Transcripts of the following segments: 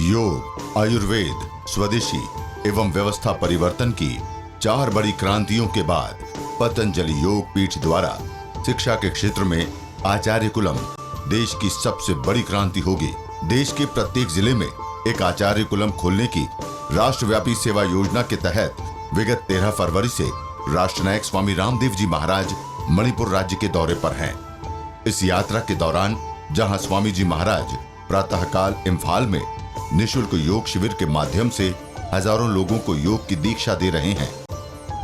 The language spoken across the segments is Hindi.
योग, आयुर्वेद, स्वदेशी एवं व्यवस्था परिवर्तन की 4 बड़ी क्रांतियों के बाद पतंजलि योग पीठ द्वारा शिक्षा के क्षेत्र में आचार्य कुलम देश की सबसे बड़ी क्रांति होगी। देश के प्रत्येक जिले में एक आचार्य कुलम खोलने की राष्ट्रव्यापी सेवा योजना के तहत विगत 13 फरवरी से राष्ट्रनायक स्वामी रामदेव जी महाराज मणिपुर राज्य के दौरे पर हैं। इस यात्रा के दौरान जहां स्वामी जी महाराज प्रातःकाल इम्फाल में निःशुल्क योग शिविर के माध्यम से हजारों लोगों को योग की दीक्षा दे रहे हैं,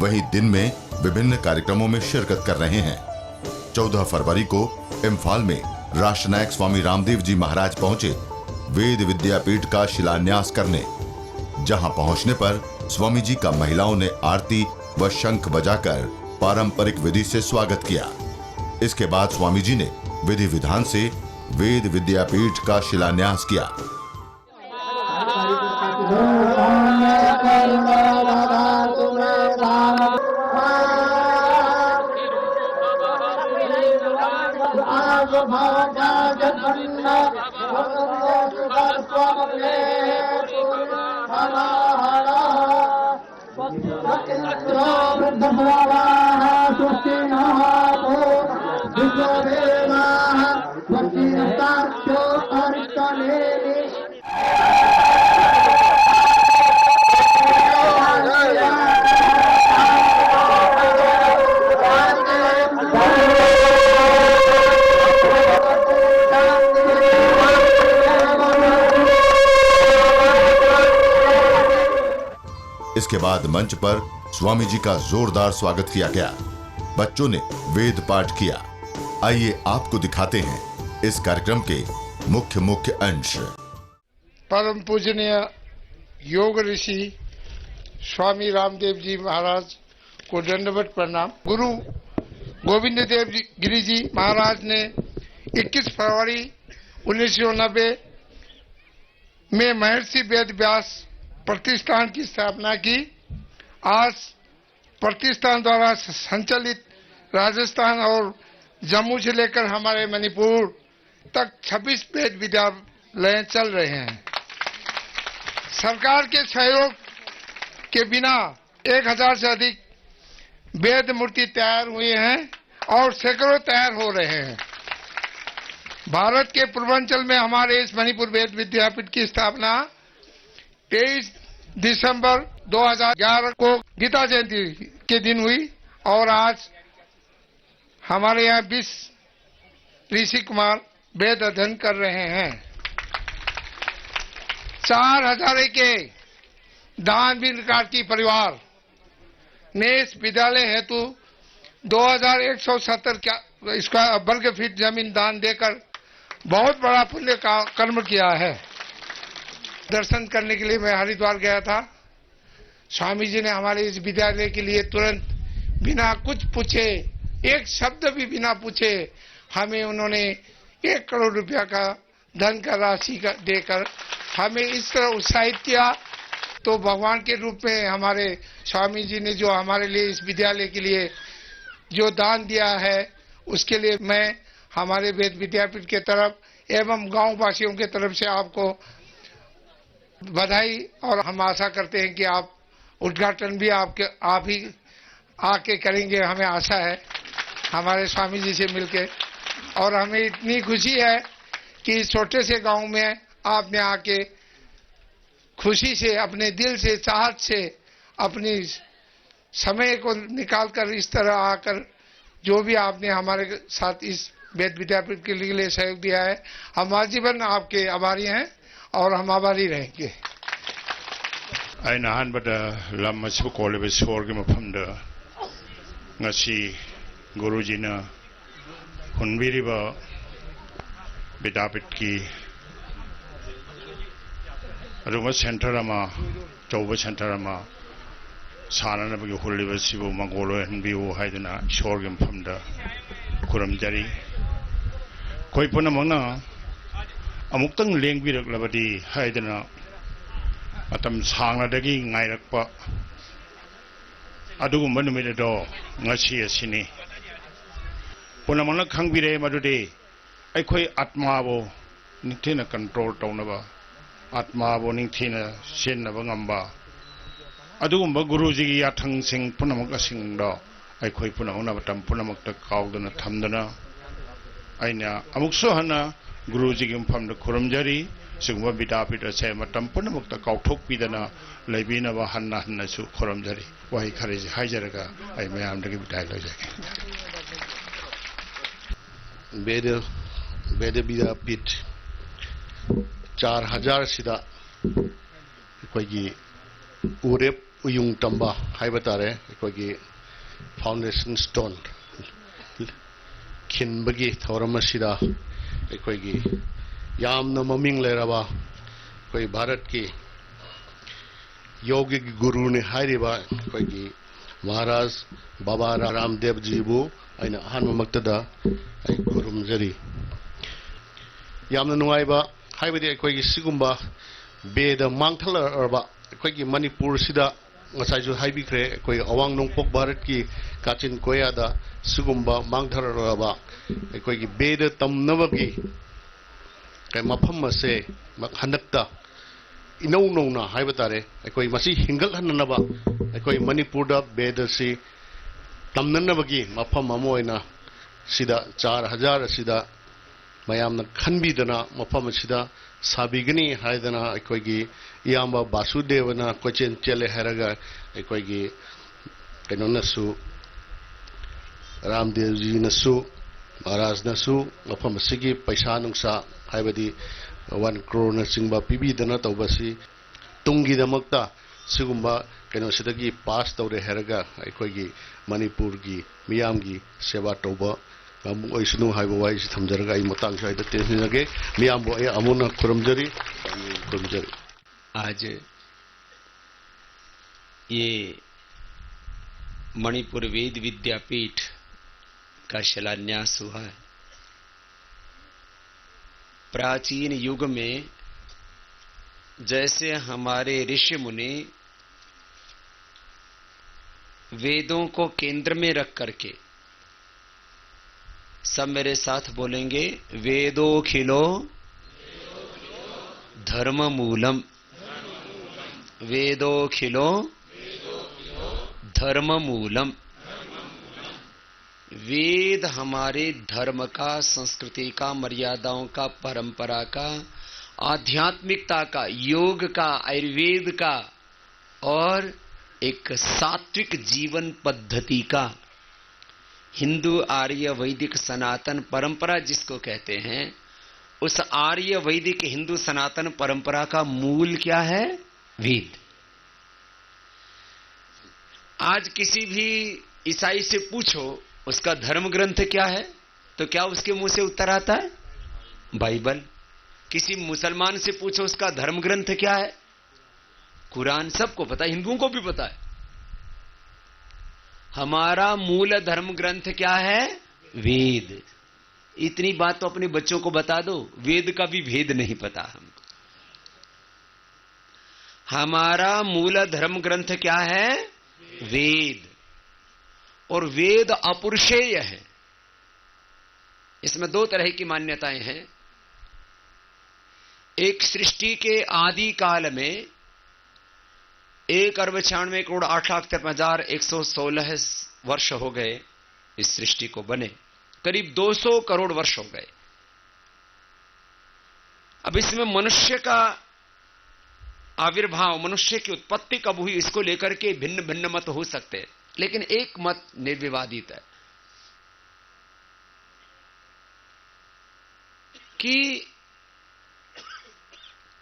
वहीं दिन में विभिन्न कार्यक्रमों में शिरकत कर रहे हैं। 14 फरवरी को इम्फाल में राष्ट्रनायक स्वामी रामदेव जी महाराज पहुंचे वेद विद्यापीठ का शिलान्यास करने, जहां पहुंचने पर स्वामी जी का महिलाओं ने आरती व शंख बजाकर पारंपरिक विधि से स्वागत किया। इसके बाद स्वामी जी ने विधि विधान से वेद विद्यापीठ का शिलान्यास किया। इसके बाद मंच पर स्वामी जी का जोरदार स्वागत किया गया। बच्चों ने वेद पाठ किया। आइए आपको दिखाते हैं इस कार्यक्रम के मुख्य अंश। परम पूजनीय योग ऋषि स्वामी रामदेव जी महाराज को दंडवत प्रणाम। गुरु गोविंद देव गिरी जी महाराज ने 21 फरवरी 1990 में महर्षि वेद व्यास प्रतिष्ठान की स्थापना की। आज प्रतिष्ठान द्वारा संचालित राजस्थान और जम्मू से लेकर हमारे मणिपुर तक 26 वेद विद्यालय चल रहे हैं। सरकार के सहयोग के बिना 1000 से अधिक वेद मूर्ति तैयार हुए हैं और सैकड़ों तैयार हो रहे हैं। भारत के पूर्वांचल में हमारे इस मणिपुर वेद विद्यापीठ की स्थापना 23 दिसंबर 2011 को गीता जयंती के दिन हुई और आज हमारे यहाँ 20 ऋषि कुमार वेद अध्ययन कर रहे हैं। 4000 के दान कार्की परिवार ने इस विद्यालय हेतु 2170 स्क्वायर वर्ग फीट जमीन दान देकर बहुत बड़ा पुण्य का कर्म किया है। दर्शन करने के लिए मैं हरिद्वार गया था। स्वामी जी ने हमारे इस विद्यालय के लिए तुरंत बिना कुछ पूछे, एक शब्द भी बिना पूछे, हमें उन्होंने 1 करोड़ रुपया का धन का राशि देकर हमें इस तरह उत्साहित किया। तो भगवान के रूप में हमारे स्वामी जी ने जो हमारे लिए इस विद्यालय के लिए जो दान दिया है, उसके लिए मैं हमारे वेद विद्यापीठ के तरफ एवं गांव वासियों के तरफ से आपको बधाई, और हम आशा करते हैं कि आप उद्घाटन भी आप ही आके करेंगे। हमें आशा है हमारे स्वामी जी से मिलके, और हमें इतनी खुशी है कि इस छोटे से गांव में आपने आके खुशी से, अपने दिल से, चाहत से, अपनी समय को निकालकर इस तरह आकर जो भी आपने हमारे साथ इस वेद विद्यापीठ के लिए सहयोग दिया है, हम आजीवन आपके आभारी हैं और हम आभारी रहेंगे। लम कोलब सोर के मफम गुरुजी ने हुनबीरीब विद्यापीठ की सेंटर चौब सेंटर सानबी हुलीब मंगोल हनबीयू ईश्वर के मफम खुरमजरी। कोई पुनमना अमुक्तंग लेंबिरक्लबदी हाइदना मतम सांगनादगी ngairakpa adugumba numitado ngasi asini punamana khangbire madude aikhoi atma bo nithena control taunaba आत्माबु निंगथीना सेन्नबा ngamba adugumba guruji gi yathang sing punamak asingdo aikhoi punamakna batam punamakta kaudana thamdana aina amukso hana guruji gi mfamda khuramjari sigumba bidapit ase matam punamakta kauthok pidana leibina ba hanna hanna su khuramjari wahi khariji haijaraga ai mayam dagi bidai lojake Veda Bidapit 4000 sida aikoigi urep uyung tamba haibatare aikoigi foundation stone khinbagi thorama sida aikoigi yamna maming leraba koi bharat ki yogic guru ne hairiba aikoigi Maharaj Baba Ramdev ji bu aina hanma maktada ai kurumjari yamna nungaiba haibadi aikoigi sigumba beda mangthala arba aikoigi Manipur sida ngasai ju haibikre aikoigi awang nongpok bharat ki kachin koya da sigumba mangthara arba aikoigi beda tamnabagi kai mafam ase hanakta inau nongna haibatare aikoigi masi hingal hananaba aikoigi Manipur da beda si tamnanabagi mafam amoina sida 4000 sida mayamna khanbidana mafam sida sabigani haidana aikoigi iyamba Basudevana kochen chele heraga aikoigi kenonasu Ramdev ji nasu Maharaj nasu mafam sigi paisa nungsa haibadi 1 crore na singba pibidana tawbasi tungi damakta sigumba kenosidagi pass tawre heraga aikoigi Manipur gi miyam gi seva tawba oisnu haiba wai thamjaraga ai matang saida tensinage miyam bo amuna kurumjari आज ये मणिपुर वेद विद्यापीठ का शिलान्यास हुआ है। प्राचीन युग में जैसे हमारे ऋषि मुनि वेदों को केंद्र में रख करके, सब मेरे साथ बोलेंगे, वेदोखिलो धर्म मूलम, वेदोखिलो धर्म मूलम। वेद हमारे धर्म का, संस्कृति का, मर्यादाओं का, परंपरा का, आध्यात्मिकता का, योग का, आयुर्वेद का और एक सात्विक जीवन पद्धति का, हिंदू आर्य वैदिक सनातन परंपरा जिसको कहते हैं, उस आर्य वैदिक हिंदू सनातन परंपरा का मूल क्या है? वेद। आज किसी भी ईसाई से पूछो उसका धर्म ग्रंथ क्या है, तो क्या उसके मुंह से उत्तर आता है? बाइबल। किसी मुसलमान से पूछो उसका धर्म ग्रंथ क्या है? कुरान। सबको पता है, हिंदुओं को भी पता है। हमारा मूल धर्म ग्रंथ क्या है? वेद। इतनी बात तो अपने बच्चों को बता दो, वेद का भी भेद नहीं पता हमको। हमारा मूल धर्म ग्रंथ क्या है? वेद। और वेद अपरुषेय है। इसमें दो तरह की मान्यताएं हैं। एक, सृष्टि के आदि काल में 1,96,08,53,116 वर्ष हो गए इस सृष्टि को बने, करीब 200 करोड़ वर्ष हो गए। अब इसमें मनुष्य का आविर्भाव, मनुष्य की उत्पत्ति कब हुई, इसको लेकर के भिन्न भिन्न मत हो सकते हैं, लेकिन एक मत निर्विवादित है कि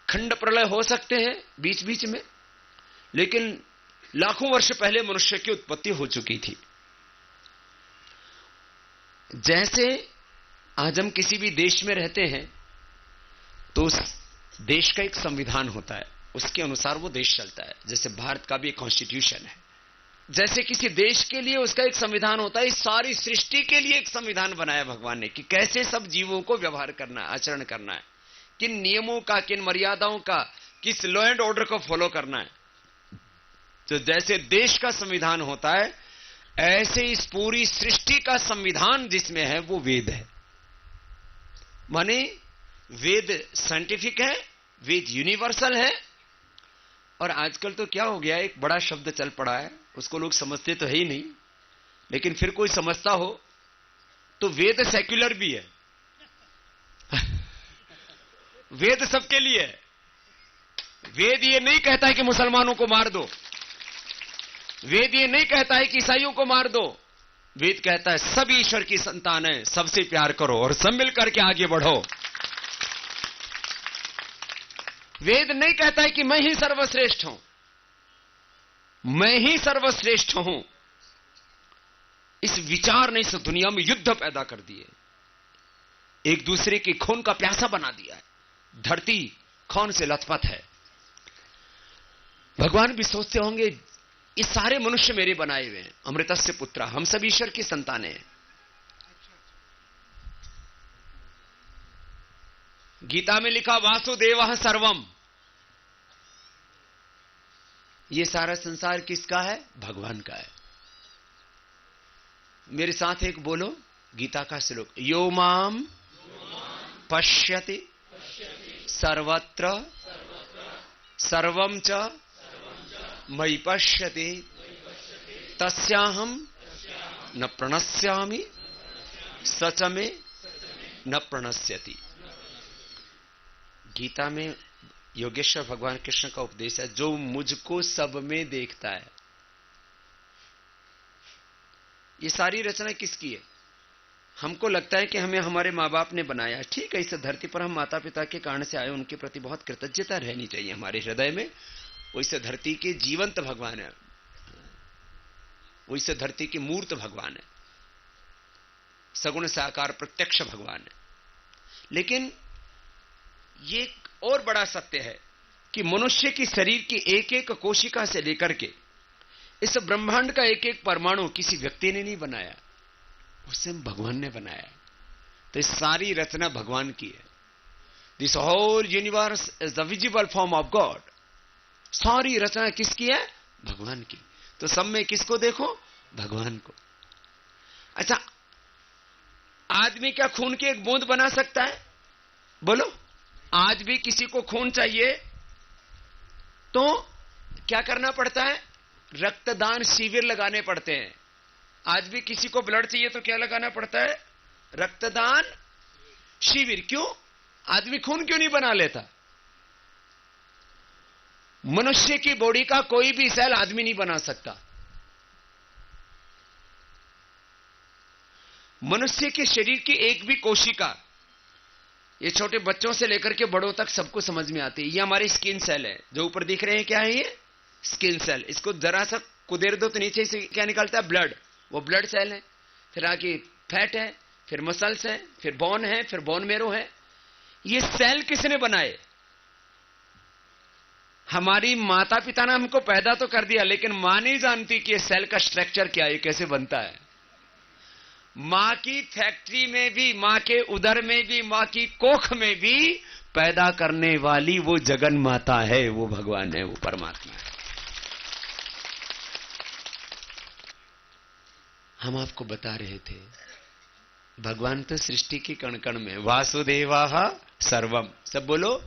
खंड प्रलय हो सकते हैं बीच बीच में, लेकिन लाखों वर्ष पहले मनुष्य की उत्पत्ति हो चुकी थी। जैसे आज हम किसी भी देश में रहते हैं तो उस देश का एक संविधान होता है, उसके अनुसार वो देश चलता है। जैसे भारत का भी एक कॉन्स्टिट्यूशन है, जैसे किसी देश के लिए उसका एक संविधान होता है, इस सारी सृष्टि के लिए एक संविधान बनाया भगवान ने कि कैसे सब जीवों को व्यवहार करना है, आचरण करना है, किन नियमों का, किन मर्यादाओं का, किस लॉ एंड ऑर्डर को फॉलो करना है। तो जैसे देश का संविधान होता है, ऐसे इस पूरी सृष्टि का संविधान जिसमें है वो वेद है। माने वेद साइंटिफिक है, वेद यूनिवर्सल है। और आजकल तो क्या हो गया, एक बड़ा शब्द चल पड़ा है, उसको लोग समझते तो है ही नहीं, लेकिन फिर कोई समझता हो तो वेद सेक्युलर भी है। वेद सबके लिए है। वेद ये नहीं कहता है कि मुसलमानों को मार दो, वेद ये नहीं कहता है कि ईसाइयों को मार दो। वेद कहता है सब ईश्वर की संतान है, सबसे प्यार करो और सब मिलकर के आगे बढ़ो। वेद नहीं कहता है कि मैं ही सर्वश्रेष्ठ हूं, मैं ही सर्वश्रेष्ठ हूं। इस विचार ने इस दुनिया में युद्ध पैदा कर दिए, एक दूसरे के खून का प्यासा बना दिया है। धरती खून से लथपथ है। भगवान भी सोचते होंगे ये सारे मनुष्य मेरे बनाए हुए हैं, अमृतस्य पुत्र, हम सब ईश्वर की संतानें हैं। गीता में लिखा वासुदेवः सर्वम, ये सारा संसार किसका है? भगवान का है। मेरे साथ एक बोलो गीता का श्लोक, यो माम पश्यति सर्वत्र सर्वं च मयि पश्यति तस्याहं न प्रणश्यामि सच में न प्रणश्यति। गीता में योगेश्वर भगवान कृष्ण का उपदेश है, जो मुझको सब में देखता है। ये सारी रचना किसकी है? हमको लगता है कि हमें हमारे माँ बाप ने बनाया, ठीक है, इस धरती पर हम माता पिता के कारण से आए, उनके प्रति बहुत कृतज्ञता रहनी चाहिए हमारे हृदय में। वो इस धरती के जीवंत भगवान है, वो इस धरती के मूर्त भगवान है, सगुण साकार प्रत्यक्ष भगवान है। लेकिन ये एक और बड़ा सत्य है कि मनुष्य की शरीर की एक एक कोशिका से लेकर के इस ब्रह्मांड का एक एक परमाणु किसी व्यक्ति ने नहीं बनाया, उसे भगवान ने बनाया। तो इस सारी रचना भगवान की है। This whole universe is the visible form of God. सारी रचना किसकी है? भगवान की। तो सब में किसको देखो? भगवान को। अच्छा, आदमी क्या खून की एक बूंद बना सकता है? बोलो, आज भी किसी को खून चाहिए तो क्या करना पड़ता है? रक्तदान शिविर लगाने पड़ते हैं। आज भी किसी को ब्लड चाहिए तो क्या लगाना पड़ता है? रक्तदान शिविर। क्यों? आदमी खून क्यों नहीं बना लेता? मनुष्य की बॉडी का कोई भी सेल आदमी नहीं बना सकता। मनुष्य के शरीर की एक भी कोशिका, ये छोटे बच्चों से लेकर के बड़ों तक सबको समझ में आती है। ये हमारे स्किन सेल है, जो ऊपर दिख रहे हैं, क्या है ये? Skin cell. इसको जरा सा कुदेर दो तो नीचे से क्या निकलता है? ब्लड। वो ब्लड सेल है। फिर आगे फैट है, फिर मसल्स है, फिर बोन है, फिर बोन मेरो है। ये सेल किसने बनाए? हमारी माता पिता ने हमको पैदा तो कर दिया, लेकिन मां नहीं जानती कि ये सेल का स्ट्रक्चर क्या है, कैसे बनता है। मां की फैक्ट्री में भी, मां के उदर में भी, मां की कोख में भी पैदा करने वाली वो जगन माता है, वो भगवान है, वो परमात्मा है। हम आपको बता रहे थे भगवान तो सृष्टि के कण कण में। वासुदेवाः सर्वम, सब बोलो।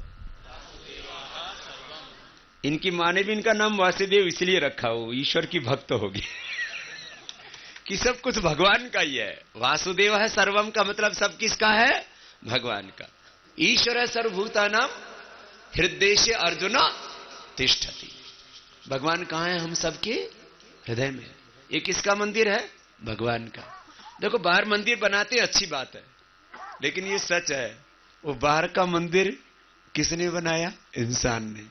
इनकी मां ने भी इनका नाम वासुदेव इसलिए रखा, हो ईश्वर की भक्त होगी कि सब कुछ भगवान का ही है। वासुदेव है सर्वम का मतलब सब किसका है? भगवान का। ईश्वर सर्वभूतानां हृदयेषु अर्जुन तिष्ठति। भगवान कहां है? हम सबके हृदय में। ये किसका मंदिर है? भगवान का। देखो, बाहर मंदिर बनाते अच्छी बात है, लेकिन ये सच है, वो बाहर का मंदिर किसने बनाया? इंसान ने।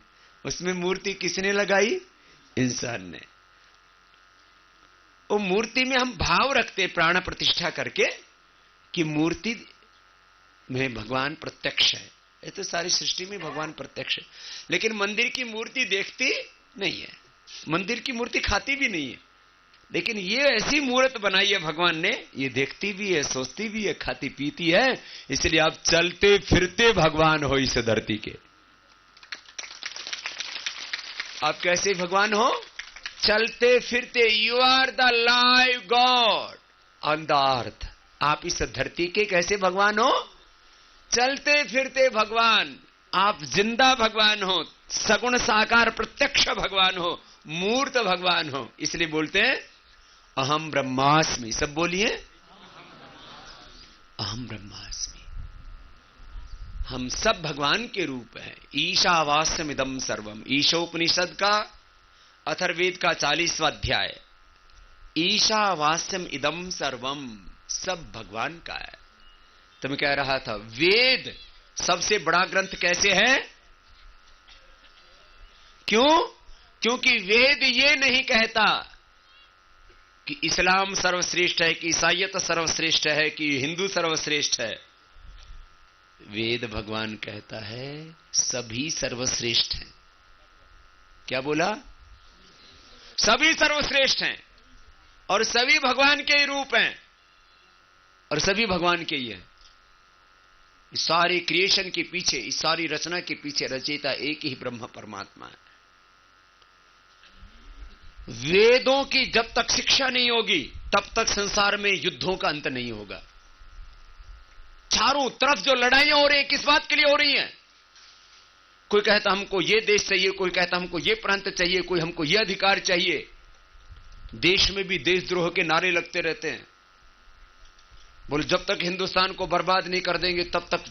उसमें मूर्ति किसने लगाई? इंसान ने। वो मूर्ति में हम भाव रखते, प्राण प्रतिष्ठा करके, कि मूर्ति में भगवान प्रत्यक्ष है। ये तो सारी सृष्टि में भगवान प्रत्यक्ष है, लेकिन मंदिर की मूर्ति देखती नहीं है, मंदिर की मूर्ति खाती भी नहीं है। लेकिन ये ऐसी मूर्त बनाई है भगवान ने, ये देखती भी है, सोचती भी है, खाती पीती है। इसलिए आप चलते फिरते भगवान हो इस धरती के। आप कैसे भगवान हो? चलते फिरते। You are the live God on the earth. आप इस धरती के कैसे भगवान हो? चलते फिरते भगवान। आप जिंदा भगवान हो, सगुण साकार प्रत्यक्ष भगवान हो, मूर्त भगवान हो, इसलिए बोलते हैं अहम ब्रह्मास्मि। सब बोलिए अहम ब्रह्मास्मि। हम सब भगवान के रूप हैं। ईशावास्यम इदम सर्वम, ईशोपनिषद का अथर्ववेद का 40वां अध्याय। ईशावास्यम इदम सर्वम, सब भगवान का है। तो मैं कह रहा था वेद सबसे बड़ा ग्रंथ कैसे है? क्यों? क्योंकि वेद ये नहीं कहता कि इस्लाम सर्वश्रेष्ठ है, कि ईसाईयत सर्वश्रेष्ठ है, कि हिंदू सर्वश्रेष्ठ है। वेद भगवान कहता है सभी सर्वश्रेष्ठ हैं। क्या बोला? सभी सर्वश्रेष्ठ हैं और सभी भगवान के ही रूप हैं और सभी भगवान के ही हैं। इस सारे क्रिएशन के पीछे, इस सारी रचना के पीछे रचयिता एक ही ब्रह्म परमात्मा है। वेदों की जब तक शिक्षा नहीं होगी तब तक संसार में युद्धों का अंत नहीं होगा। चारों तरफ जो लड़ाइयां हो रही हैं किस बात के लिए हो रही हैं? कोई कहता हमको ये देश चाहिए, कोई कहता हमको ये प्रांत चाहिए, कोई हमको ये अधिकार चाहिए। देश में भी देशद्रोह के नारे लगते रहते हैं। बोले जब तक हिंदुस्तान को बर्बाद नहीं कर देंगे तब तक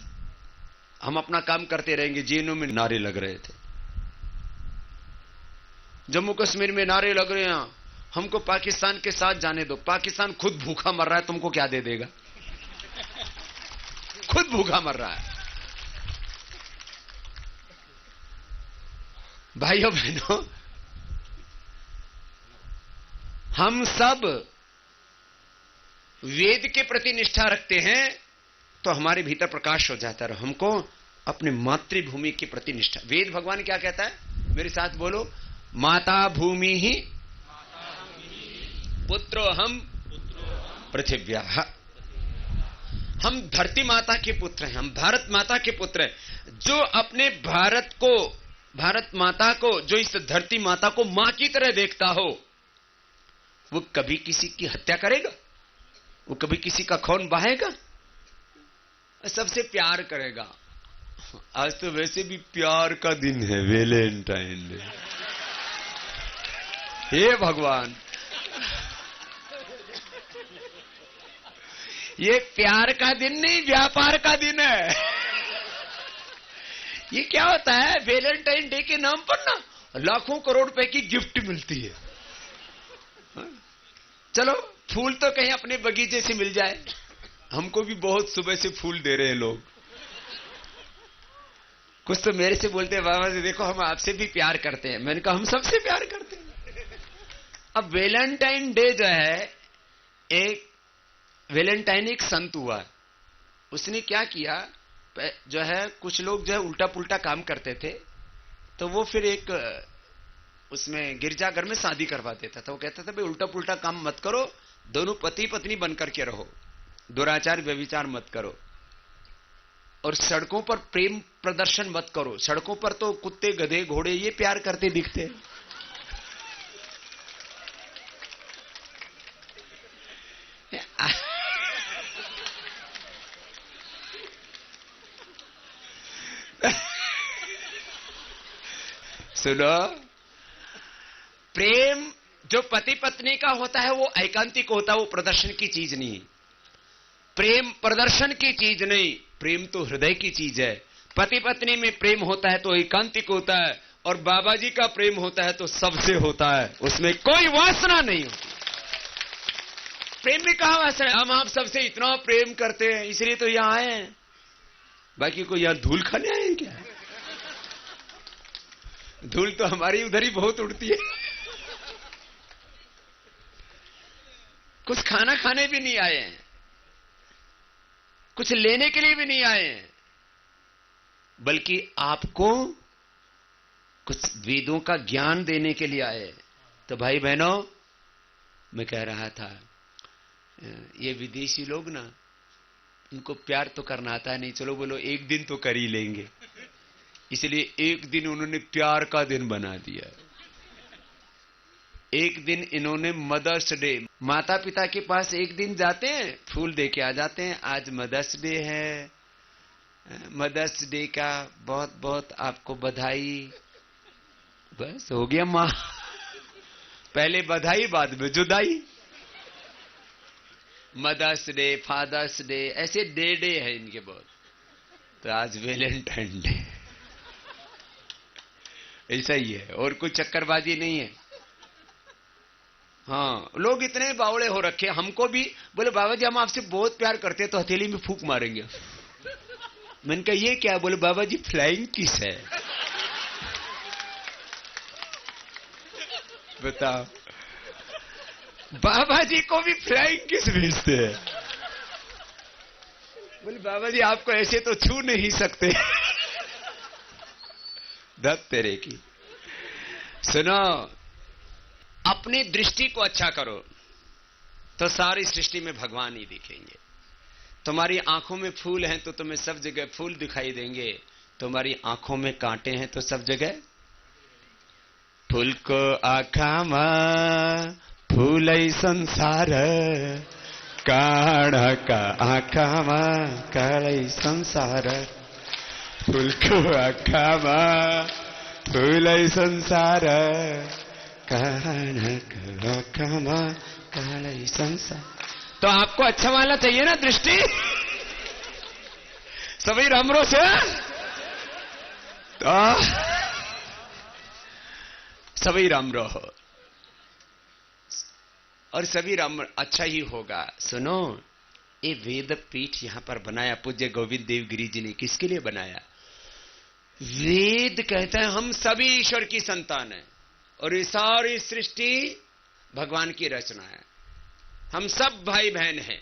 हम अपना काम करते रहेंगे। जेएनयू में नारे लग रहे थे, जम्मू कश्मीर में नारे लग रहे हैं हमको पाकिस्तान के साथ जाने दो। पाकिस्तान खुद भूखा मर रहा है, तुमको क्या दे देगा? खुद भूखा मर रहा है। भाइयों बहनों, हम सब वेद के प्रति निष्ठा रखते हैं तो हमारे भीतर प्रकाश हो जाता है। हमको अपने मातृभूमि के प्रति निष्ठा। वेद भगवान क्या कहता है? मेरे साथ बोलो, माता भूमि ही पुत्रो हम पृथिव्या। हम धरती माता के पुत्र हैं, हम भारत माता के पुत्र हैं। जो अपने भारत को, भारत माता को, जो इस धरती माता को मां की तरह देखता हो, वो कभी किसी की हत्या करेगा? वो कभी किसी का खून बहाएगा? सबसे प्यार करेगा। आज तो वैसे भी प्यार का दिन है, वैलेंटाइन डे। हे भगवान, ये प्यार का दिन नहीं, व्यापार का दिन है। ये क्या होता है? वैलेंटाइन डे के नाम पर ना लाखों करोड़ रुपए की गिफ्ट मिलती है। चलो फूल तो कहीं अपने बगीचे से मिल जाए। हमको भी बहुत सुबह से फूल दे रहे हैं लोग। कुछ तो मेरे से बोलते हैं बाबा जी देखो हम आपसे भी प्यार करते हैं। मैंने कहा हम सबसे प्यार करते हैं। अब वैलेंटाइन डे जो है, एक वैलेंटाइन एक संत हुआ, उसने क्या किया जो है, कुछ लोग जो है उल्टा पुल्टा काम करते थे, तो वो फिर एक उसमें गिरजाघर में शादी करवा देता था। वो कहता था भाई उल्टा पुल्टा काम मत करो, दोनों पति पत्नी बनकर के रहो, दुराचार व्यभिचार मत करो, और सड़कों पर प्रेम प्रदर्शन मत करो। सड़कों पर तो कुत्ते गधे घोड़े ये प्यार करते दिखते हैं। सुनो, प्रेम जो पति पत्नी का होता है वो एकांतिक होता है, वो प्रदर्शन की चीज नहीं। प्रेम प्रदर्शन की चीज नहीं, प्रेम तो हृदय की चीज है। पति पत्नी में प्रेम होता है तो एकांतिक होता है, और बाबा जी का प्रेम होता है तो सबसे होता है, उसमें कोई वासना नहीं होती। प्रेम में कहां वासना? हम आप सबसे इतना प्रेम करते हैं इसलिए तो यहां आए हैं, बाकी कोई यहां धूल खाने आए हैं क्या? धूल तो हमारी उधर ही बहुत उड़ती है। कुछ खाना खाने भी नहीं आए हैं, कुछ लेने के लिए भी नहीं आए हैं, बल्कि आपको कुछ वेदों का ज्ञान देने के लिए आए। तो भाई बहनों, मैं कह रहा था ये विदेशी लोग ना, उनको प्यार तो करना आता है नहीं, चलो बोलो एक दिन तो कर ही लेंगे, इसलिए एक दिन उन्होंने प्यार का दिन बना दिया। एक दिन इन्होंने मदर्स डे, माता पिता के पास एक दिन जाते हैं, फूल दे के आ जाते हैं, आज मदर्स डे है, मदर्स डे का बहुत बहुत आपको बधाई। बस हो गया मां, पहले बधाई बाद में जुदाई। मदर्स डे, फादर्स डे, ऐसे डे है इनके बहुत। तो आज वैलेंटाइन डे, ऐसा ही है, और कोई चक्करबाजी नहीं है। हाँ, लोग इतने बावड़े हो रखे, हमको भी बोले बाबा जी हम आपसे बहुत प्यार करते हैं तो हथेली में फूंक मारेंगे। मैंने कहा ये क्या? बोले बाबा जी फ्लाइंग किस है। बताओ, बाबा जी को भी फ्लाइंग किस भेजते हैं। बोले बाबा जी आपको ऐसे तो छू नहीं सकते। दत्त तेरे की। सुनो, अपनी दृष्टि को अच्छा करो तो सारी सृष्टि में भगवान ही दिखेंगे। तुम्हारी आंखों में फूल हैं तो तुम्हें सब जगह फूल दिखाई देंगे। तुम्हारी आंखों में कांटे हैं तो सब जगह फूल को आँखा में फूल संसार, काढ़ा का आँखा में काढ़ संसार। फूल को आँखा में फूल संसार, काढ़ा का आँखा में काढ़ संसार। तो आपको अच्छा वाला चाहिए ना दृष्टि? सभी रामरो से तो सभी राम रहो और सभी राम अच्छा ही होगा। सुनो, ये वेद पीठ यहां पर बनाया पूज्य गोविंद देव गिरी जी ने, किसके लिए बनाया? वेद कहता है हम सभी ईश्वर की संतान है और ये सारी सृष्टि भगवान की रचना है, हम सब भाई बहन हैं।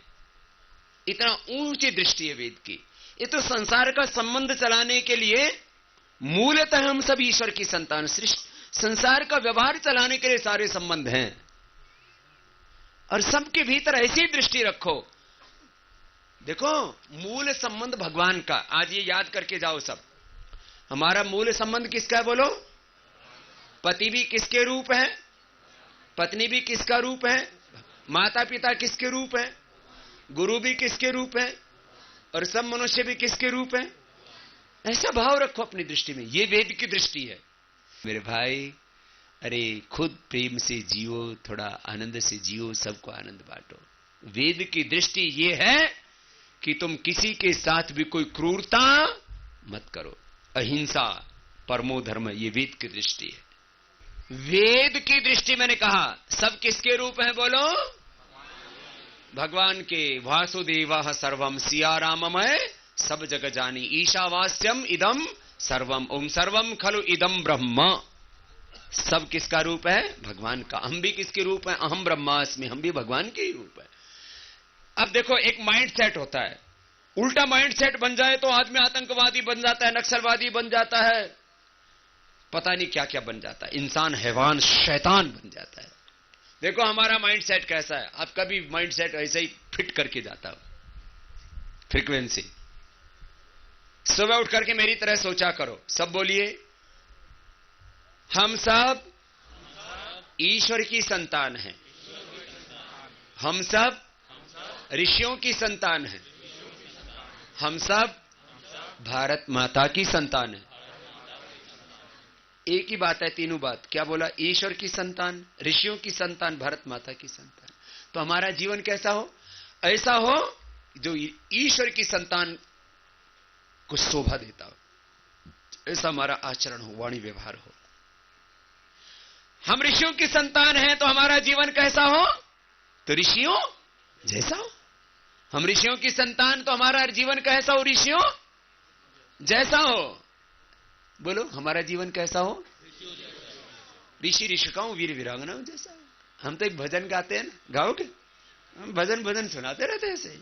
इतना ऊंची दृष्टि है वेद की। ये तो संसार का संबंध चलाने के लिए मूलतः हम सब ईश्वर की संतान, संसार का व्यवहार चलाने के लिए सारे संबंध हैं और सबके भीतर ऐसी दृष्टि रखो। देखो, मूल संबंध भगवान का, आज ये याद करके जाओ सब। हमारा मूल संबंध किसका है बोलो? पति भी किसके रूप है, पत्नी भी किसका रूप है, माता पिता किसके रूप है, गुरु भी किसके रूप है और सब मनुष्य भी किसके रूप है। ऐसा भाव रखो अपनी दृष्टि में। ये वेद की दृष्टि है मेरे भाई। अरे खुद प्रेम से जियो, थोड़ा आनंद से जियो, सबको आनंद बांटो। वेद की दृष्टि ये है कि तुम किसी के साथ भी कोई क्रूरता मत करो, अहिंसा परमो धर्म, ये वेद की दृष्टि है। वेद की दृष्टि मैंने कहा सब किसके रूप है बोलो? भगवान के। वासुदेवः सर्वम, सिया राममय सब जग जानी, ईशावास्यम इदम सर्वम, ओम सर्वम खलु इदम ब्रह्म। सब किसका रूप है? भगवान का। हम भी किसके रूप है? अहम ब्रह्मास्मि, हम भी भगवान के ही रूप है। अब देखो, एक माइंड सेट होता है, उल्टा माइंड सेट बन जाए तो आदमी आतंकवादी बन जाता है, नक्सलवादी बन जाता है, पता नहीं क्या क्या बन जाता है, इंसान हैवान शैतान बन जाता है। देखो हमारा माइंड सेट कैसा है। आपका भी माइंड सेट ऐसे ही फिट करके जाता हो, फ्रीक्वेंसी। सुबह उठ करके मेरी तरह सोचा करो, सब बोलिए, हम सब ईश्वर की संतान हैं, हम सब ऋषियों की संतान हैं, हम सब भारत माता की संतान हैं। एक ही बात है, तीनों बात। क्या बोला? ईश्वर की संतान, ऋषियों की संतान, भारत माता की संतान। तो हमारा जीवन कैसा हो? ऐसा हो जो ईश्वर की संतान को शोभा देता हो, ऐसा हमारा आचरण हो, वाणी व्यवहार हो। हम ऋषियों की संतान हैं तो हमारा जीवन कैसा हो? तो ऋषियों जैसा हो। हम ऋषियों की संतान तो हमारा जीवन कैसा हो? ऋषियों जैसा हो। बोलो, हमारा जीवन कैसा हो? ऋषि ऋषिकाओं, वीर वीरांगनाओं जैसा हो। हम तो एक भजन गाते हैं ना, गाओगे? हम भजन सुनाते रहते हैं ऐसे।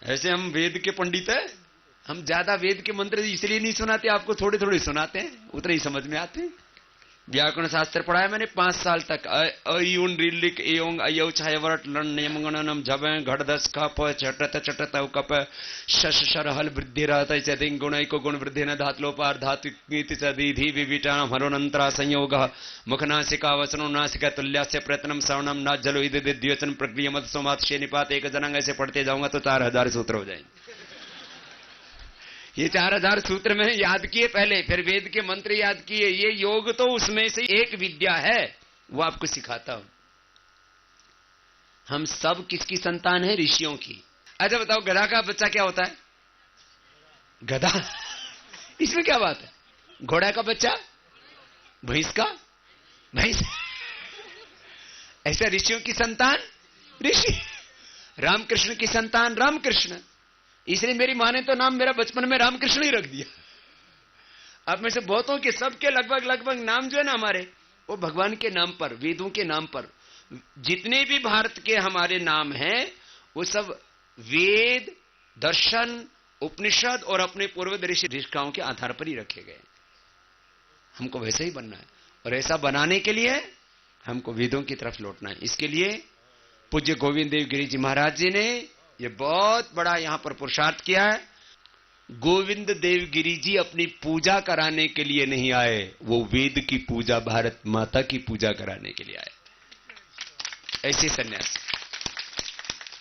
ऐसे हम वेद के पंडित हैं। हम ज्यादा वेद के मंत्र इसलिए नहीं सुनाते आपको, थोड़े थोड़े सुनाते हैं, उतने ही समझ में आते हैं। व्याकरण शास्त्र पढ़ा है मैंने 5 साल तक। अयुन रिलिक एयोंग अयो छायवरट लन नियमगणनम जब घटदस कप चटत चटत कप शश शरहल वृद्धि रहता चदिंग गुण को गुण वृद्धि न धातलोपार धातु चदीधि विविटान हरोनंतरा संयोग मुखनासिका वचनो नासिका तुल्यास्य प्रयत्नम श्रवणम न जलो इद द्योचन प्रक्रिया मत सोमात शे निपात एक जनांग। ऐसे पढ़ते जाऊंगा तो 4000 सूत्र हो जाएंगे। ये 4000 सूत्र में याद किए पहले, फिर वेद के मंत्र याद किए। ये योग तो उसमें से एक विद्या है, वो आपको सिखाता हूं। हम सब किसकी संतान है? ऋषियों की। अच्छा बताओ, गधा का बच्चा क्या होता है? गधा। इसमें क्या बात है? घोड़ा का बच्चा? भैंस का? भैंस। ऐसा ऋषियों की संतान ऋषि, रामकृष्ण की संतान रामकृष्ण। इसलिए मेरी मां ने तो नाम मेरा बचपन में रामकृष्ण ही रख दिया। अब में से बहुतों के, सबके लगभग नाम जो है ना हमारे, वो भगवान के नाम पर, वेदों के नाम पर। जितने भी भारत के हमारे नाम हैं, वो सब वेद, दर्शन, उपनिषद और अपने पूर्व ऋषि ऋषिकाओं के आधार पर ही रखे गए। हमको वैसे ही बनना है, और ऐसा बनाने के लिए हमको वेदों की तरफ लौटना है। इसके लिए पूज्य गोविंद देव गिरी जी महाराज जी ने ये बहुत बड़ा यहां पर पुरुषार्थ किया है। गोविंद देव गिरी जी अपनी पूजा कराने के लिए नहीं आए, वो वेद की पूजा, भारत माता की पूजा कराने के लिए आए। ऐसे सन्यासी,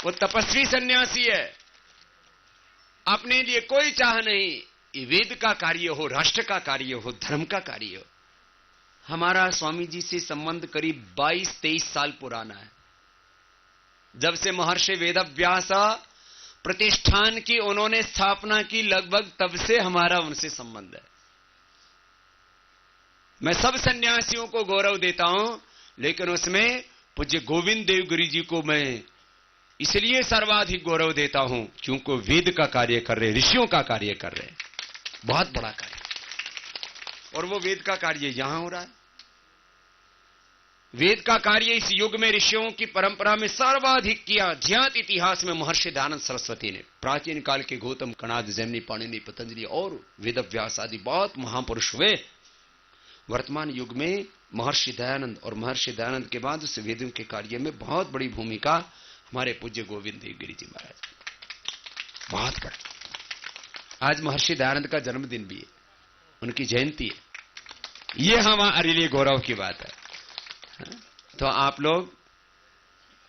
वो तपस्वी सन्यासी है। अपने लिए कोई चाह नहीं, ये वेद का कार्य हो, राष्ट्र का कार्य हो, धर्म का कार्य हो। हमारा स्वामी जी से संबंध करीब 22-23 साल पुराना है। जब से महर्षि वेदव्यास प्रतिष्ठान की उन्होंने स्थापना की, लगभग तब से हमारा उनसे संबंध है। मैं सब सन्यासियों को गौरव देता हूं, लेकिन उसमें पूज्य गोविंद देव गिरी जी को मैं इसलिए सर्वाधिक गौरव देता हूं क्योंकि वेद का कार्य कर रहे, ऋषियों का कार्य कर रहे, बहुत बड़ा कार्य। और वो वेद का कार्य यहां हो रहा है। वेद का कार्य इस युग में ऋषियों की परंपरा में सर्वाधिक किया। ज्ञात इतिहास में महर्षि दयानंद सरस्वती ने, प्राचीन काल के गौतम, कणाद, जैमिनी, पाणिनि, पतंजलि और वेदव्यास आदि बहुत महापुरुष हुए। वर्तमान युग में महर्षि दयानंद, और महर्षि दयानंद के बाद उस वेदों के कार्य में बहुत बड़ी भूमिका हमारे पूज्य गोविंद देव गिरी जी महाराज, बहुत बड़ा। आज महर्षि दयानंद का जन्मदिन भी है, उनकी जयंती है। ये हमारे लिए गौरव की बात है। तो आप लोग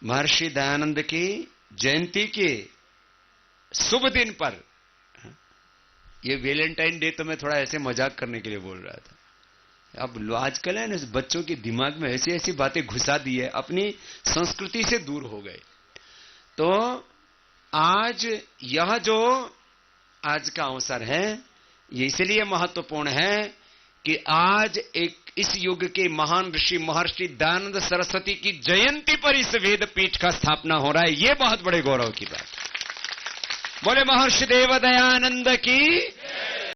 महर्षि दयानंद की जयंती के शुभ दिन पर, ये वैलेंटाइन डे तो मैं थोड़ा ऐसे मजाक करने के लिए बोल रहा था। अब आजकल है ना, बच्चों के दिमाग में ऐसी ऐसी बातें घुसा दी है, अपनी संस्कृति से दूर हो गए। तो आज यह जो आज का अवसर है, ये इसलिए महत्वपूर्ण है कि आज एक इस युग के महान ऋषि महर्षि दयानंद सरस्वती की जयंती पर इस वेद पीठ का स्थापना हो रहा है। ये बहुत बड़े गौरव की बात है। बोले महर्षि देव दयानंद की